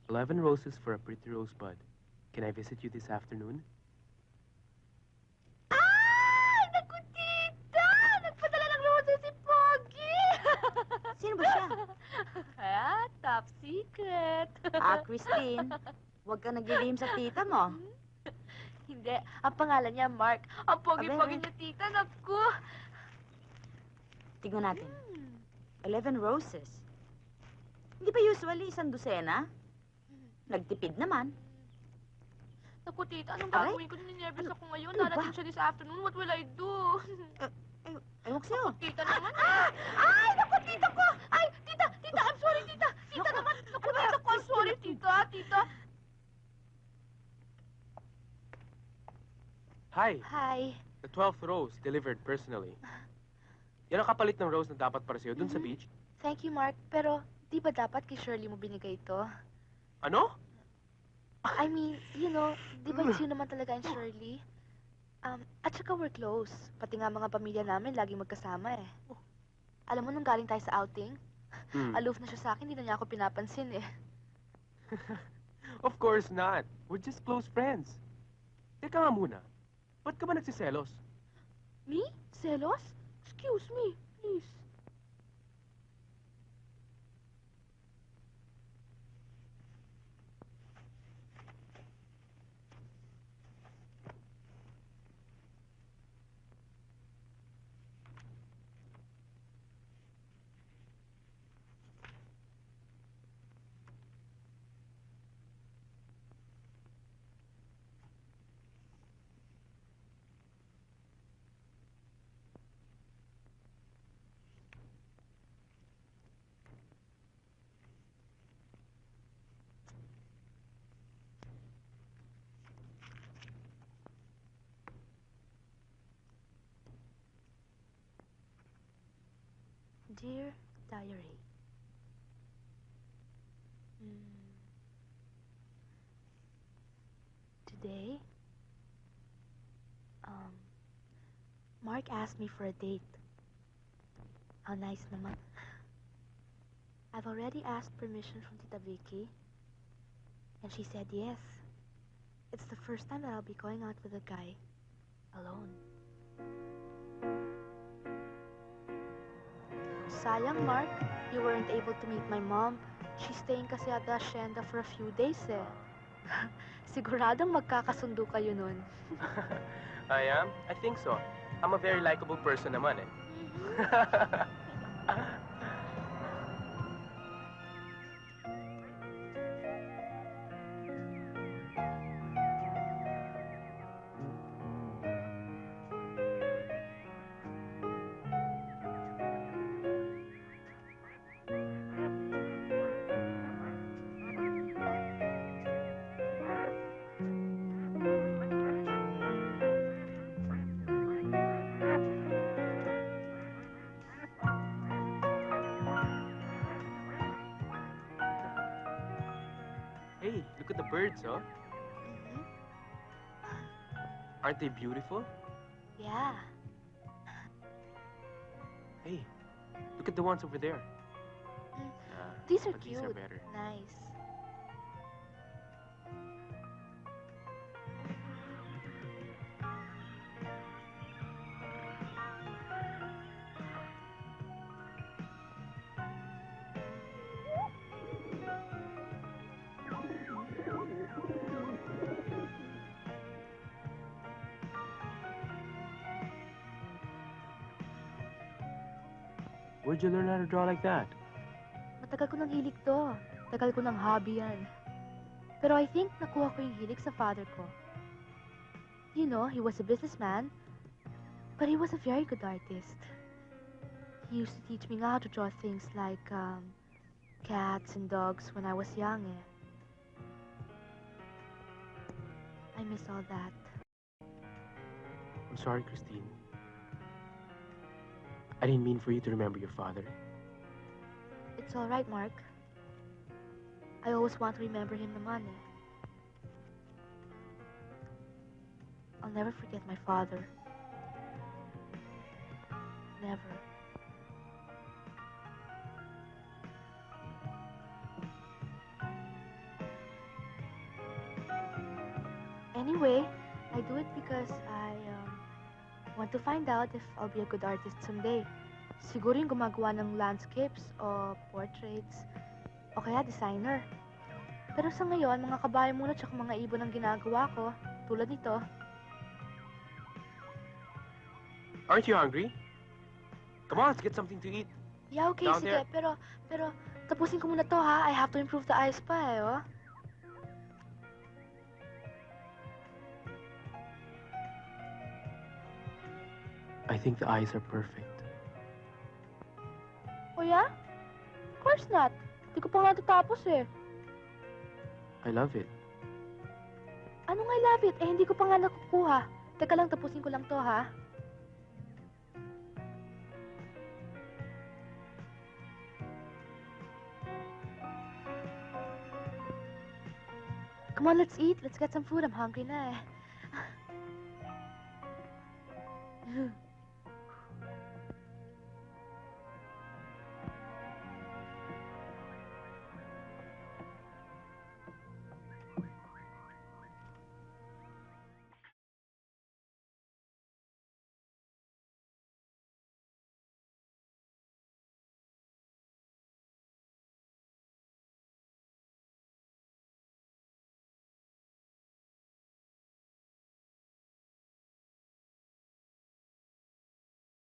11 roses for a pretty rosebud. Can I visit you this afternoon? Ay! Naku, tita! Nagpadala ng roses si Pogi! Sino ba siya? Ah, top secret. Christine. Huwag ka naglilihim sa tita mo. Hindi. Ang pangalan niya, Mark. Ang pogi-pogi Abe. niya, tita. Naku. Tignan natin. Hmm. 11 roses. Hindi ba usually 1 dosena? Nagtipid naman. Naku, tita. Anong Aray? gagawin ko? Ninervous ako ngayon. Ano ba? Darating siya this afternoon. What will I do? Ewan ko sa'yo. Tita naman. Ay! Naku, tita ko! Ay! Tita! Tita! I'm sorry, tita! Tita Naku, naman! Naku, tita ko! I'm sorry, tita! Tita! Hi! Hi. The 12th rose, delivered personally. Yan ang kapalit ng rose na dapat para sa'yo dun sa Mhm. beach. Thank you, Mark. Pero, di ba dapat kay Shirley mo binigay ito? Ano? I mean, you know, di ba it's you naman talaga and Shirley? At saka we're close. Pati nga mga pamilya namin laging magkasama eh. Alam mo, nung galing tayo sa outing, Hmm. aloof na siya sa akin, hindi na niya ako pinapansin eh. Of course not. We're just close friends. Teka nga muna. Ba't ka ba nagsiselos? Me? Selos? Excuse me, please. Dear Diary. Today, Mark asked me for a date. How nice naman. I've already asked permission from Tita Vicky, and she said yes. It's the first time that I'll be going out with a guy alone. Sayang, Mark. You weren't able to meet my mom. She's staying kasi at the hacienda for a few days eh. Siguradong magkakasundo kayo nun. I am? I think so. I'm a very likable person naman eh. Hey, look at the birds, oh. Mhm. Aren't they beautiful? Yeah. Hey, look at the ones over there. Mm. Ah, These are but cute. These are better. Nice. Where'd you learn how to draw like that? Matagal ko ng hilig to. Tagal ko ng hobby yan. Pero I think nakuha ko yung hilig sa father ko. You know, he was a businessman, but he was a very good artist. He used to teach me how to draw things like, cats and dogs when I was young, eh. I miss all that. I'm sorry, Christine. I didn't mean for you to remember your father. It's all right, Mark. I always want to remember him naman, eh. I'll never forget my father. Never. Anyway, I do it because I want to find out if I'll be a good artist someday. Siguro yung gumagawa ng landscapes o portraits o kaya designer. Pero sa ngayon, mga kabayo muna tsaka mga ibon ang ginagawa ko, tulad nito. Aren't you hungry? Come on, let's get something to eat. Yeah, okay, Down sige. there. Pero, tapusin ko muna to, ha? I have to improve the eyes pa, eh, oh. I think the eyes are perfect. O yeah? Of course not. Hindi ko pa nga tatapos, eh. I love it. Anong I love it? Eh, hindi ko pa nga nakukuha. Teka lang, tapusin ko lang to, ha? Come on, let's eat. Let's get some food. I'm hungry na, eh.